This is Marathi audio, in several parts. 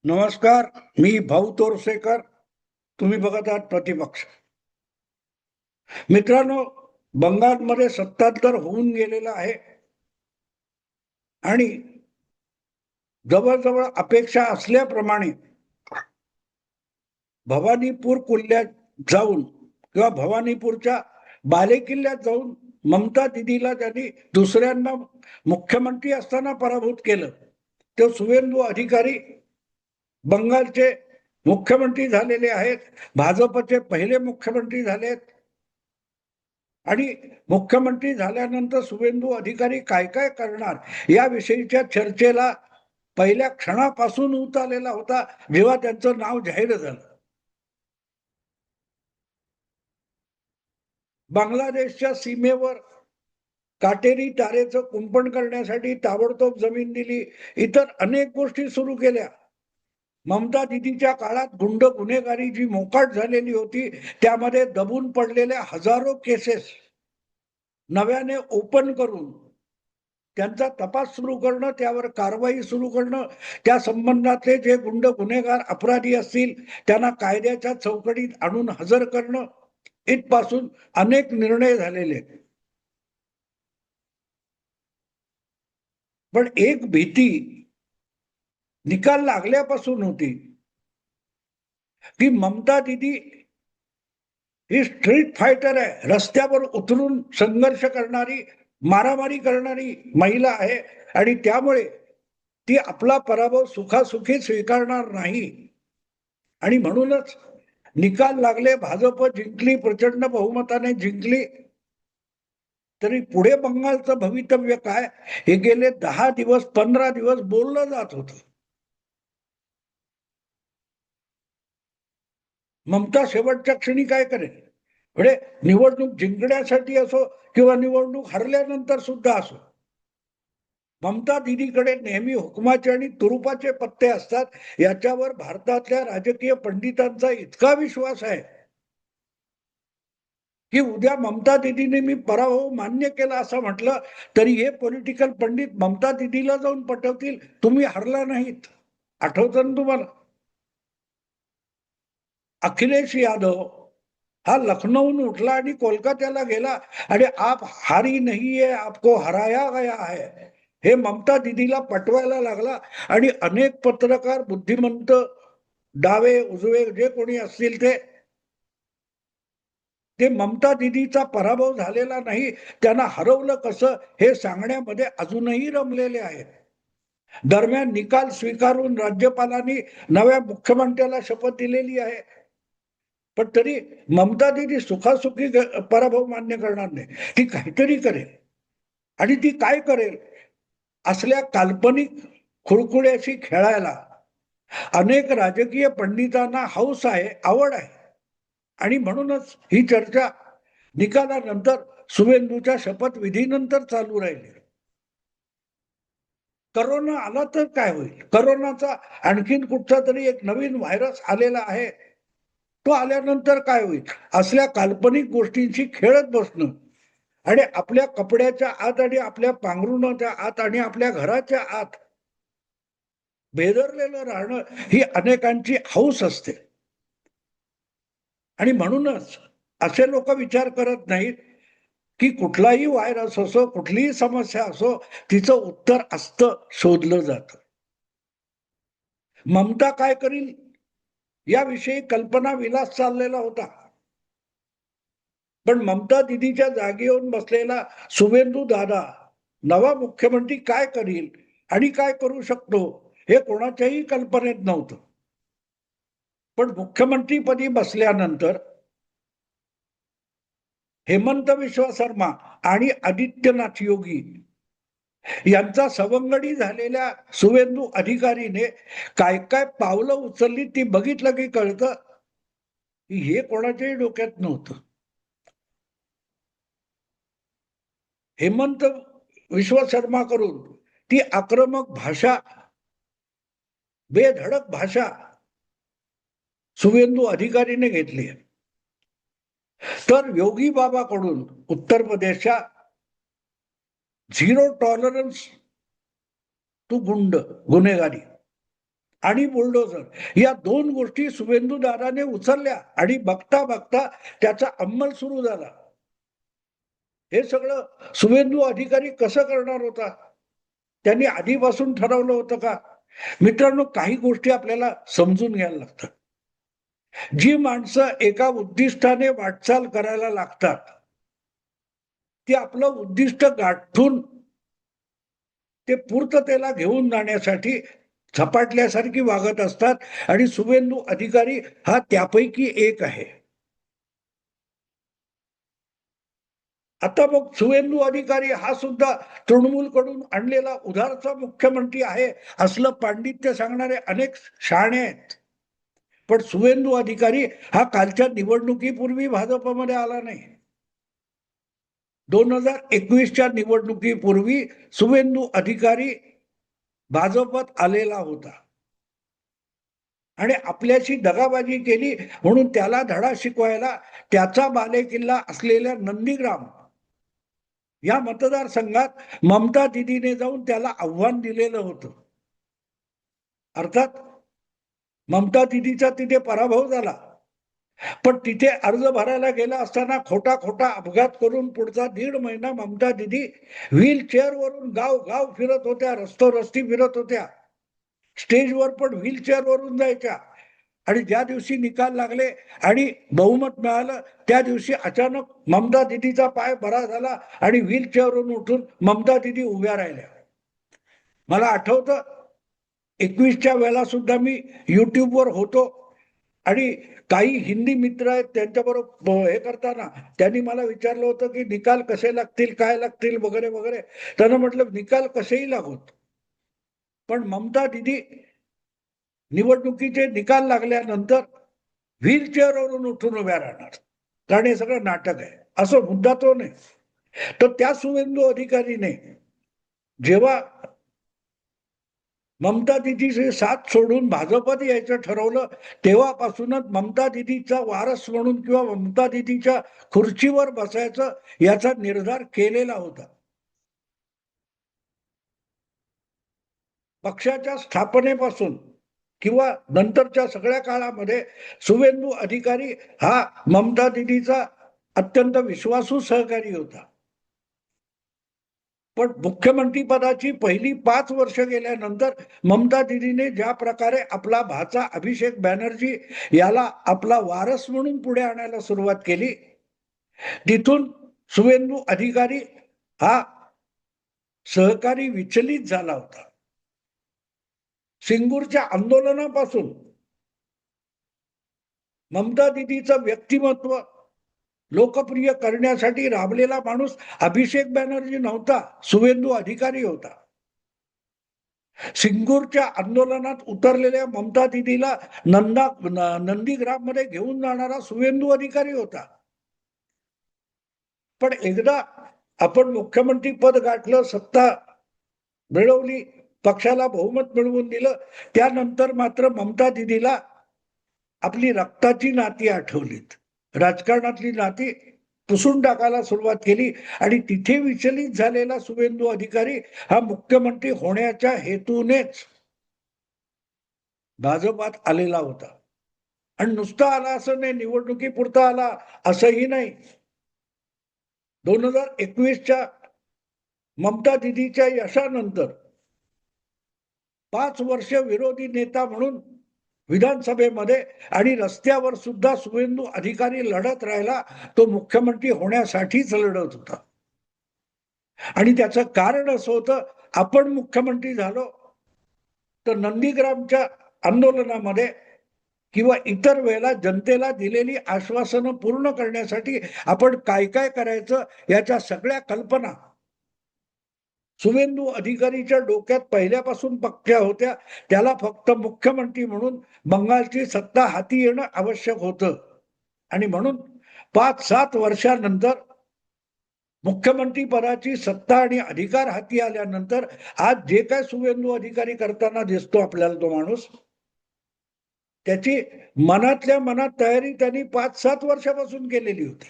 नमस्कार. मी भाऊ तोरसेकर. तुम्ही बघत आहात प्रतिपक्ष. मित्रांनो, बंगालमध्ये सत्तांतर होऊन गेलेलं आहे आणि जवळजवळ अपेक्षा असल्याप्रमाणे भवानीपूर किल्ल्यात जाऊन किंवा भवानीपूरच्या बालेकिल्ल्यात जाऊन ममता दिदीला त्यांनी दुसऱ्यांदा मुख्यमंत्री असताना पराभूत केलं. ते शुवेंदू अधिकारी बंगालचे मुख्यमंत्री झालेले आहेत, भाजपचे पहिले मुख्यमंत्री झालेत आणि मुख्यमंत्री झाल्यानंतर शुवेंदू अधिकारी काय काय करणार याविषयीच्या चर्चेला पहिल्या क्षणापासून ऊत आलेला होता जेव्हा त्यांचं नाव जाहीर झालं. बांगलादेशच्या सीमेवर काटेरी तारेचं कुंपण करण्यासाठी ताबडतोब जमीन दिली, इतर अनेक गोष्टी सुरू केल्या. ममता दिदीच्या काळात गुंड गुन्हेगारी जी मोकाट झालेली होती त्यामध्ये दबून पडलेल्या हजारो केसेस नव्याने ओपन करून त्यांचा तपास सुरू करणं, त्यावर कारवाई सुरू करणं, त्या संबंधातले जे गुंड गुन्हेगार अपराधी असतील त्यांना कायद्याच्या चौकटीत आणून हजर करणं, इथपासून अनेक निर्णय झालेले. पण एक भीती निकाल लागल्यापासून होती की ममता दिदी ही स्ट्रीट फायटर आहे, रस्त्यावर उतरून संघर्ष करणारी, मारामारी करणारी महिला आहे आणि त्यामुळे ती आपला पराभव सुखासुखी स्वीकारणार नाही. आणि म्हणूनच निकाल लागले, भाजप जिंकली, प्रचंड बहुमताने जिंकली. तरी पुढे बंगालचं भवितव्य काय हे गेले 10 दिवस 15 दिवस बोललं जात होतं. ममता शेवटच्या क्षणी काय करेल, म्हणजे निवडणूक जिंकण्यासाठी असो किंवा निवडणूक हरल्यानंतर सुद्धा असो, ममता दिदीकडे नेहमी हुकुमाचे आणि तुरुपाचे पत्ते असतात. याच्यावर भारतातल्या राजकीय पंडितांचा इतका विश्वास आहे की उद्या ममता दिदीने मी पराभव मान्य केला असं म्हटलं तरी हे पॉलिटिकल पंडित ममता दिदीला जाऊन पटवतील, तुम्ही हरला नाहीत. आठवतं ना तुम्हाला, अखिलेश यादव हा लखनौहून उठला आणि कोलकात्याला गेला आणि आप हारी नहीं है, आपको हराया गया है, हे ममता दिदीला पटवायला लागला. आणि अनेक पत्रकार, बुद्धिमंत, डावे उजवे जे कोणी असतील ते ममता दिदीचा पराभव झालेला नाही, त्यांना हरवलं कसं हे सांगण्यामध्ये अजूनही रमलेले आहेत. दरम्यान निकाल स्वीकारून राज्यपालांनी नव्या मुख्यमंत्र्याला शपथ दिलेली आहे. पण तरी ममता दिदी सुखासुखी पराभव मान्य करणार नाही, ती काहीतरी करेल. आणि ती काय करेल, असल्या काल्पनिक खुळखुळ्याशी खेळायला अनेक राजकीय पंडितांना हौस आहे, आवड आहे. आणि म्हणूनच ही चर्चा निकालानंतर, शुवेंदूच्या शपथविधीनंतर चालू राहिली. करोना आला तर काय होईल, करोनाचा आणखीन कुठचा तरी एक नवीन व्हायरस आलेला आहे, तो आल्यानंतर काय होईल, असल्या काल्पनिक गोष्टींशी खेळत बसणं आणि आपल्या कपड्याच्या आत आणि आपल्या पांघरुणाच्या आत आणि आपल्या घराच्या आत बेदरलेलं राहणं ही अनेकांची हौस असते. आणि म्हणूनच असे लोक विचार करत नाहीत की कुठलाही व्हायरस असो, कुठलीही समस्या असो, तिचं उत्तर असतं, शोधलं जातं. ममता काय करील याविषयी कल्पना विलास चाललेला होता. पण ममता दिदीच्या जागी येऊन बसलेला शुवेंदू दादा नवा मुख्यमंत्री काय करील आणि काय करू शकतो हे कोणाच्याही कल्पनेत नव्हतं. पण मुख्यमंत्रीपदी बसल्यानंतर हेमंत विश्व शर्मा आणि आदित्यनाथ योगी यांचा सवंगडी झालेल्या शुवेंदू अधिकारीने काय काय पावलं उचलली ती बघितलं की कळतं की हे कोणाच्याही डोक्यात नव्हतं. हेमंत विश्व शर्मा करून ती आक्रमक भाषा, बेधडक भाषा शुवेंदू अधिकारीने घेतली. तर योगी बाबाकडून उत्तर प्रदेशच्या झिरो टॉलरन्स टू गुंड गुन्हेगारी आणि बुलडोझर या दोन गोष्टी शुभेंदू दादाने उचलल्या आणि बघता बघता त्याचा अंमल सुरू झाला. हे सगळं शुभेंदू अधिकारी कसं करणार होता? त्यांनी आधीपासून ठरवलं होतं का? मित्रांनो, काही गोष्टी आपल्याला समजून घ्यायला लागतात. जी माणसं एका उद्दिष्टाने वाटचाल करायला लागतात, ती आपलं उद्दिष्ट गाठून ते पूर्ततेला घेऊन जाण्यासाठी झपाटल्यासारखी वागत असतात आणि शुभेंदू अधिकारी हा त्यापैकी एक आहे. आता मग शुभेंदू अधिकारी हा सुद्धा तृणमूलकडून आणलेला उधारचा मुख्यमंत्री आहे असलं पांडित्य सांगणारे अनेक शहाणे आहेत. पण शुभेंदू अधिकारी हा कालच्या निवडणुकीपूर्वी भाजपमध्ये आला नाही. 2021च्या निवडणुकीपूर्वी शुभेंदू अधिकारी भाजपात आलेला होता आणि आपल्याशी दगाबाजी केली म्हणून त्याला धडा शिकवायला त्याचा बालेकिल्ला असलेल्या नंदीग्राम या मतदारसंघात ममता दिदीने जाऊन त्याला आव्हान दिलेलं होतं. अर्थात ममता दिदीचा तिथे पराभव झाला, पण तिथे अर्ज भरायला गेला असताना खोटा खोटा अपघात करून पुढचा 1.5 महिना ममता दिदी व्हील चेअरवरून गाव गाव फिरत होत्या, रस्ती फिरत होत्या, स्टेजवर पण व्हील चेअरवरून जायच्या. आणि ज्या दिवशी निकाल लागले आणि बहुमत मिळालं त्या दिवशी अचानक ममता दिदीचा पाय बरा झाला आणि व्हील चेअरवरून उठून ममता दिदी उभ्या राहिल्या. मला आठवतं 21च्या वेळेला सुद्धा मी युट्यूबवर होतो आणि काही हिंदी मित्र आहेत त्यांच्याबरोबर हे करताना त्यांनी मला विचारलं होतं की निकाल कसे लागतील, काय लागतील वगैरे वगैरे. त्यांना म्हटलं निकाल कसेही लागोत, पण ममता दिदी निवडणुकीचे निकाल लागल्यानंतर व्हील चेअरवरून उठून उभ्या राहणार, कारण हे सगळं नाटक आहे असं मुद्दा तो नाही. तर त्या शुभेंदू अधिकारीने जेव्हा ममता दिदीची साथ सोडून भाजपात यायचं ठरवलं तेव्हापासूनच ममता दिदीचा वारस म्हणून किंवा ममता दिदीच्या खुर्चीवर बसायचं याचा निर्धार केलेला होता. पक्षाच्या स्थापनेपासून किंवा नंतरच्या सगळ्या काळामध्ये शुभेंदू अधिकारी हा ममता दिदीचा अत्यंत विश्वासू सहकारी होता. पण मुख्यमंत्री पदाची पहिली 5 वर्ष गेल्यानंतर ममता दिदीने ज्या प्रकारे आपला भाचा अभिषेक बॅनर्जी याला आपला वारस म्हणून पुढे आणायला सुरुवात केली, तिथून शुभेंदू अधिकारी हा सहकारी विचलित झाला होता. सिंगूरच्या आंदोलनापासून ममता दिदीचं व्यक्तिमत्व लोकप्रिय करण्यासाठी राबलेला माणूस अभिषेक बॅनर्जी नव्हता, शुभेंदू अधिकारी होता. सिंगूरच्या आंदोलनात उतरलेल्या ममता दिदीला नंदीग्राम मध्ये घेऊन जाणारा शुभेंदू अधिकारी होता. पण एकदा आपण मुख्यमंत्री पद गाठलं, सत्ता मिळवली, पक्षाला बहुमत मिळवून दिलं, त्यानंतर मात्र ममता दिदीला आपली रक्ताची नाती आठवलीत, राजकारणातली नाती पुसून टाकायला सुरुवात केली आणि तिथे विचलित झालेला शुभेंदू अधिकारी हा मुख्यमंत्री होण्याच्या हेतूनेच भाजपात आलेला होता. आणि नुसता आला असं नाही, निवडणुकीपुरता आला असंही नाही. 2021च्या ममता दिदीच्या यशानंतर 5 वर्ष विरोधी नेता म्हणून विधानसभेमध्ये आणि रस्त्यावर सुद्धा शुभेंदू अधिकारी लढत राहिला. तो मुख्यमंत्री होण्यासाठीच लढत होता. आणि त्याचं कारण असं होतं, आपण मुख्यमंत्री झालो तर नंदीग्रामच्या आंदोलनामध्ये किंवा इतर वेळेला जनतेला दिलेली आश्वासनं पूर्ण करण्यासाठी आपण काय काय करायचं याच्या सगळ्या कल्पना शुभेंदू अधिकारीच्या डोक्यात पहिल्यापासून पक्क्या होत्या. त्याला फक्त मुख्यमंत्री म्हणून बंगालची सत्ता हाती येणं आवश्यक होतं आणि म्हणून 5-7 वर्षानंतर मुख्यमंत्री पदाची सत्ता आणि अधिकार हाती आल्यानंतर आज जे काय शुभेंदू अधिकारी करताना दिसतो आपल्याला तो माणूस, त्याची मनातल्या मनात तयारी त्यांनी 5-7 वर्षापासून केलेली होती.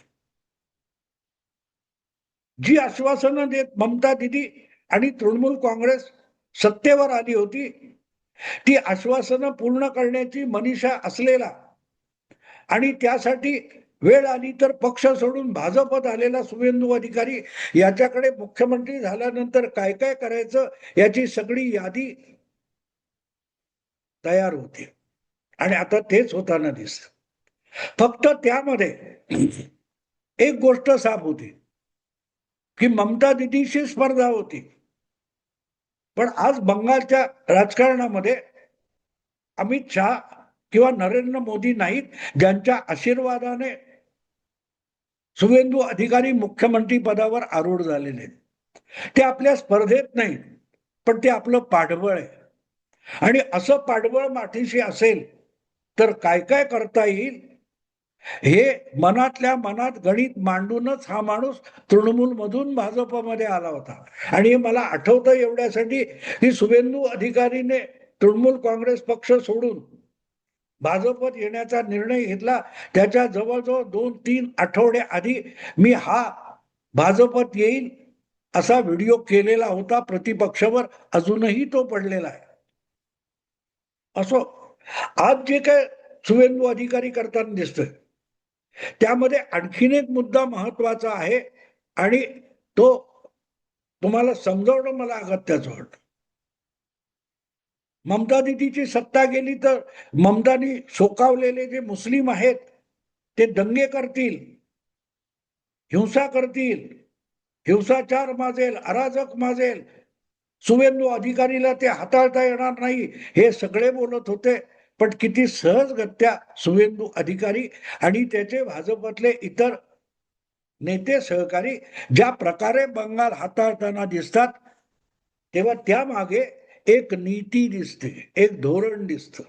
जी आश्वासनं देत ममता दिदी आणि तृणमूल काँग्रेस सत्तेवर आली होती, ती आश्वासनं पूर्ण करण्याची मनीषा असलेला आणि त्यासाठी वेळ आली तर पक्ष सोडून भाजपत आलेला शुभेंदू अधिकारी याच्याकडे मुख्यमंत्री झाल्यानंतर काय काय करायचं याची सगळी यादी तयार होती आणि आता तेच होताना दिसत. फक्त त्यामध्ये एक गोष्ट साफ होती की ममता दिदीशी स्पर्धा होती. पण आज बंगालच्या राजकारणामध्ये अमित शहा किंवा नरेंद्र मोदी नाहीत ज्यांच्या आशीर्वादाने शुभेंदू अधिकारी मुख्यमंत्री पदावर आरूढ झालेले. ते आपल्या स्पर्धेत नाही, पण ते आपलं पाठबळ आहे. आणि असं पाठबळ माठीशी असेल तर काय काय करता येईल हे मनातल्या मनात गणित मांडूनच हा माणूस तृणमूल मधून भाजपमध्ये आला होता. आणि मला आठवतं एवढ्यासाठी की शुभेंदू अधिकारीने तृणमूल काँग्रेस पक्ष सोडून भाजपत येण्याचा निर्णय घेतला. त्याच्या जवळजवळ 2-3 आठवडे आधी मी हा भाजपत येईल असा व्हिडिओ केलेला होता प्रतिपक्षावर. अजूनही तो पडलेला आहे. असो, आज जे काय शुभेंदू अधिकारी करताना दिसतोय त्यामध्ये आणखीन एक मुद्दा महत्वाचा आहे आणि तो तुम्हाला समजावणं मला अगत्याचं वाटतं. ममता दिदीची सत्ता गेली तर ममतानी शोकावलेले जे मुस्लिम आहेत ते दंगे करतील, हिंसा करतील, हिंसाचार माजेल, अराजक माजेल, शुभेंदू अधिकारीला ते हाताळता येणार नाही हे सगळे बोलत होते. पण किती सहजगत्या शुभेंदू अधिकारी आणि त्याचे भाजपतले इतर नेते सहकारी ज्या प्रकारे बंगाल हाताळताना दिसतात तेव्हा त्यामागे एक नीती दिसते, एक धोरण दिसतं.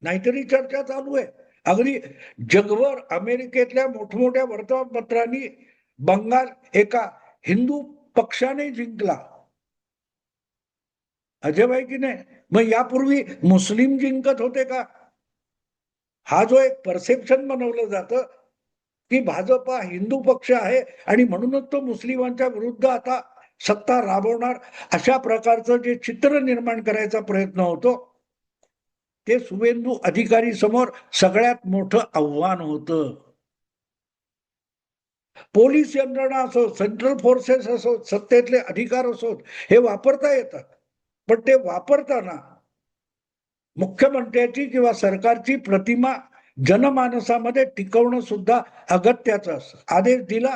नाहीतरी चर्चा चालू आहे. अगदी जगभर अमेरिकेतल्या मोठमोठ्या वर्तमानपत्रांनी बंगाल एका हिंदू पक्षाने जिंकला. अजब आहे की नाही? मग यापूर्वी मुस्लिम जिंकत होते का? हा जो एक परसेप्शन बनवलं जातं की भाजप हा हिंदू पक्ष आहे आणि म्हणूनच तो मुस्लिमांच्या विरुद्ध आता सत्ता राबवणार, अशा प्रकारचं जे चित्र निर्माण करायचा प्रयत्न होतो ते शुभेंदू अधिकारी समोर सगळ्यात मोठं आव्हान होतं. पोलीस यंत्रणा असो, सेंट्रल फोर्सेस असो, सत्तेतले अधिकार असोत, हे वापरता येतात. पण ते वापरताना मुख्यमंत्र्याची किंवा सरकारची प्रतिमा जनमानसामध्ये टिकवणं सुद्धा अगत्याचं असतं. आदेश दिला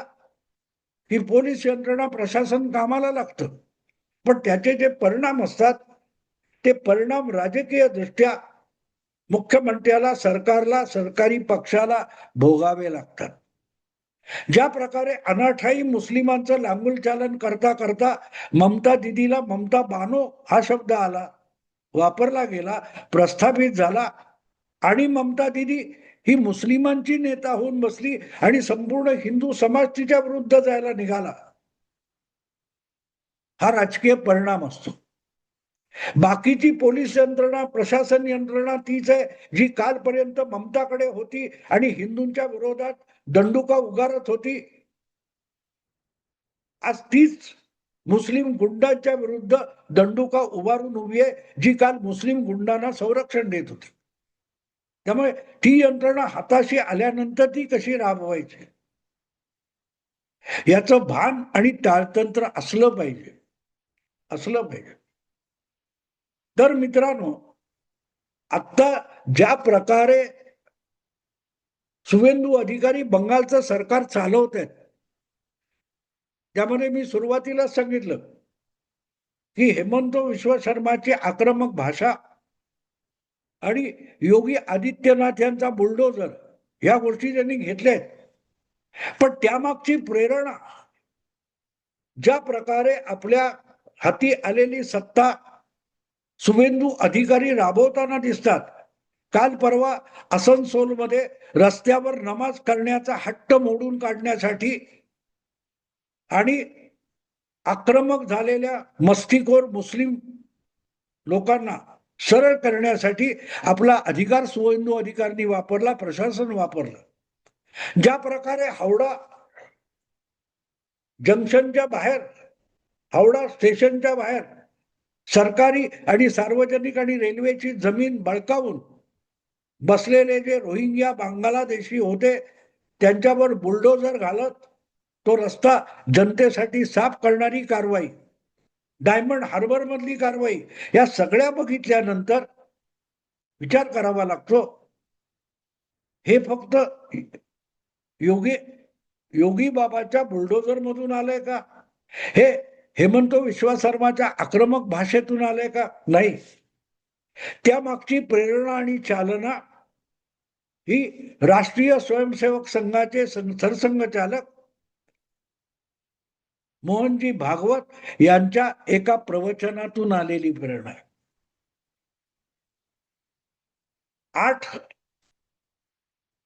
की पोलीस यंत्रणा प्रशासन कामाला लागतं. पण त्याचे जे परिणाम असतात ते परिणाम राजकीय दृष्ट्या मुख्यमंत्र्याला, सरकारला, सरकारी पक्षाला भोगावे लागतात. ज्या प्रकारे अनाठाई मुस्लिमांचं लांगुलचालन करता करता ममता दिदीला ममता बानो हा शब्द आला, वापरला गेला, प्रस्थापित झाला आणि ममता दिदी ही मुस्लिमांची नेता होऊन बसली आणि संपूर्ण हिंदू समाज तिच्या विरुद्ध जायला निघाला. हा राजकीय परिणाम असतो. बाकीची पोलीस यंत्रणा, प्रशासन यंत्रणा तीच आहे जी कालपर्यंत ममताकडे होती आणि हिंदूंच्या विरोधात दंडुका उगारत होती. आज तीच मुस्लिम गुंडांच्या विरुद्ध दंडुका उभारून उभी आहे जी काल मुस्लिम गुंडांना संरक्षण देत होती. त्यामुळे ती यंत्रणा हाताशी आल्यानंतर ती कशी राबवायची याचं भान आणि ताळतंत्र असलं पाहिजे, असलं पाहिजे. तर मित्रांनो, आता ज्या प्रकारे शुभेंदू अधिकारी बंगालचं सरकार चालवत आहेत त्यामध्ये मी सुरुवातीलाच सांगितलं की हेमंत विश्व शर्माची आक्रमक भाषा आणि योगी आदित्यनाथ यांचा बुलडोजर या गोष्टी त्यांनी घेतल्यात. पण त्यामागची प्रेरणा ज्या प्रकारे आपल्या हाती आलेली सत्ता शुभेंदू अधिकारी राबवताना दिसतात. काल परवा आसनसोलमध्ये रस्त्यावर नमाज करण्याचा हट्ट मोडून काढण्यासाठी आणि आक्रमक झालेल्या मस्तीखोर मुस्लिम लोकांना सरळ करण्यासाठी आपला अधिकार शुभेंदू अधिकाऱ्यांनी वापरला, प्रशासन वापरलं. ज्या प्रकारे हावडा जंक्शनच्या बाहेर, हावडा स्टेशनच्या बाहेर सरकारी आणि सार्वजनिक आणि रेल्वेची जमीन बळकावून बसलेले जे रोहिंग्या बांगलादेशी होते त्यांच्यावर बुलडोझर घालत तो रस्ता जनतेसाठी साफ करणारी कारवाई, डायमंड हार्बर मधली कारवाई, या सगळ्या बघितल्यानंतर विचार करावा लागतो, हे फक्त योगी योगी बाबाच्या बुलडोझर मधून आलंय का? हे हेमंत विश्वा शर्माच्या आक्रमक भाषेतून आलंय का? नाही. त्या मागची प्रेरणा आणि चालना ही राष्ट्रीय स्वयंसेवक संघाचे सरसंघचालक मोहनजी भागवत यांच्या एका प्रवचनातून आलेली प्रेरणा आहे.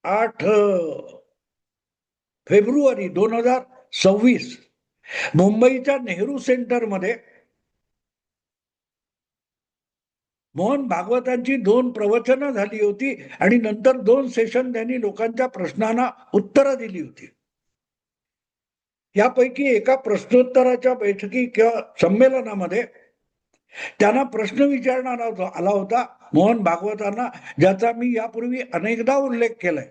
8 फेब्रुवारी 2026 मुंबईच्या नेहरू सेंटरमध्ये मोहन भागवतांची 2 प्रवचनं झाली होती आणि नंतर 2 सेशन त्यांनी लोकांच्या प्रश्नांना उत्तरं दिली होती. यापैकी एका प्रश्नोत्तराच्या बैठकी किंवा संमेलनामध्ये त्यांना प्रश्न विचारण्यात आला होता मोहन भागवतांना, ज्याचा मी यापूर्वी अनेकदा उल्लेख केलाय,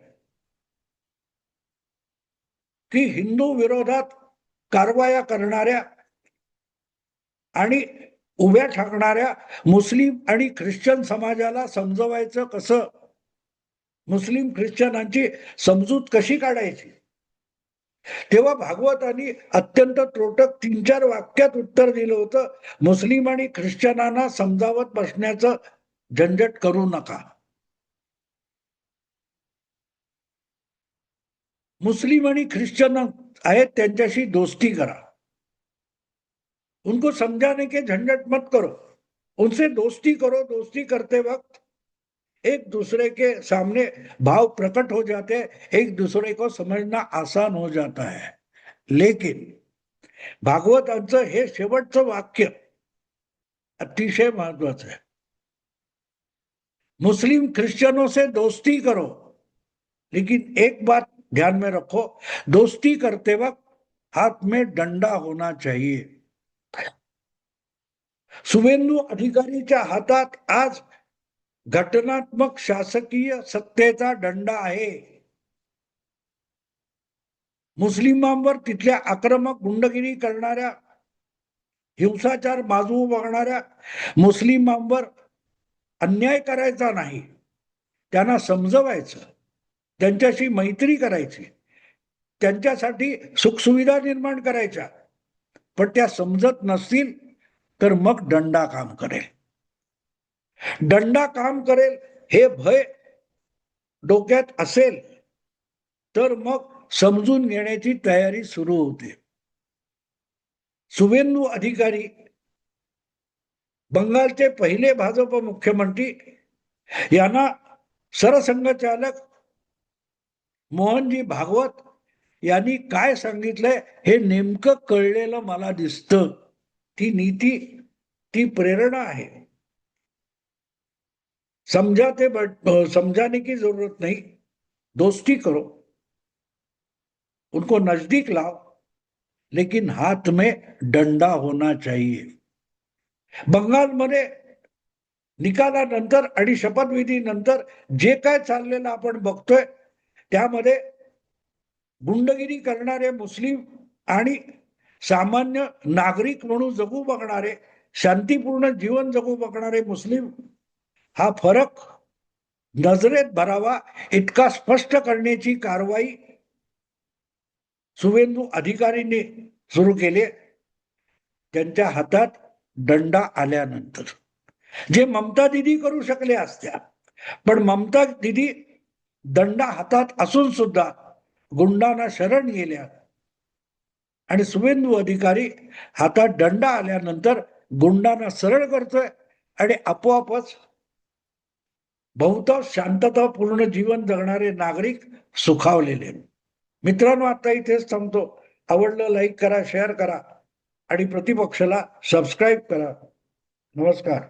की हिंदू विरोधात कारवाया करणाऱ्या आणि उभ्या ठाकणाऱ्या मुस्लिम आणि ख्रिश्चन समाजाला समजवायचं कसं, मुस्लिम ख्रिश्चनांची समजूत कशी काढायची. तेव्हा भागवतांनी अत्यंत त्रोटक 3-4 वाक्यात उत्तर दिलं होतं, मुस्लिम आणि ख्रिश्चनांना समजावत बसण्याचं झंझट करू नका. मुस्लिम आणि ख्रिश्चन आहेत त्यांच्याशी दोस्ती करा, उनको समझाने के झंझट मत करो, उनसे दोस्ती करो. दोस्ती करते वक्त एक दूसरे के सामने भाव प्रकट हो जाते हैं, एक दूसरे को समझना आसान हो जाता है. लेकिन भागवतांचं हे शेवटचं वाक्य अतिशय महत्वाचं है. मुस्लिम क्रिश्चियनों से दोस्ती करो, लेकिन एक बात ध्यान में रखो, दोस्ती करते वक्त हाथ में डंडा होना चाहिए. शुभेंदू अधिकारीच्या हातात आज घटनात्मक शासकीय सत्तेचा दंड आहे. मुस्लिमांवर तिथल्या आक्रमक गुंडगिरी करणाऱ्या, हिंसाचार बाजू बघणाऱ्या मुस्लिमांवर अन्याय करायचा नाही, त्यांना समजवायचं, त्यांच्याशी मैत्री करायची, त्यांच्यासाठी सुखसुविधा निर्माण करायच्या. पण त्या समजत नसतील तर मग दंडा काम करेल. दंडा काम करेल हे भय डोक्यात असेल तर मग समजून घेण्याची तयारी सुरू होते. शुभेंदू अधिकारी बंगालचे पहिले भाजप मुख्यमंत्री यांना सरसंघचालक मोहनजी भागवत यांनी काय सांगितलंय हे नेमकं कळलेलं मला दिसतं. ती नीती, ती प्रेरणा आहे. समझाने की जरूरत नहीं, दोस्ती करो, उनको नजदीक लाओ, लेकिन हाथ में डंडा होना चाहिए. बंगालमध्ये निकालानंतर आणि शपथविधी नंतर जे काय चाललेलं आपण बघतोय त्यामध्ये गुंडगिरी करणारे मुस्लिम आणि सामान्य नागरिक म्हणून जगू बघणारे, शांतीपूर्ण जीवन जगू बघणारे मुस्लिम, हा फरक नजरेत भरावा इतका स्पष्ट करण्याची कारवाई शुभेंदू अधिकारींनी सुरू केली. त्यांच्या हातात दंडा आल्यानंतर जे ममता दिदी करू शकले असत्या, पण ममता दिदी दंडा हातात असून सुद्धा गुंडांना शरण गेल्या आणि शुभेंदू अधिकारी हातात दंडा आल्यानंतर गुंडांना सरळ करतोय आणि आपोआपच बहुतांश शांततापूर्ण जीवन जगणारे नागरिक सुखावलेले. मित्रांनो, आता इथेच थांबतो. आवडलं लाईक करा, शेअर करा आणि प्रतिपक्षाला सबस्क्राईब करा. नमस्कार.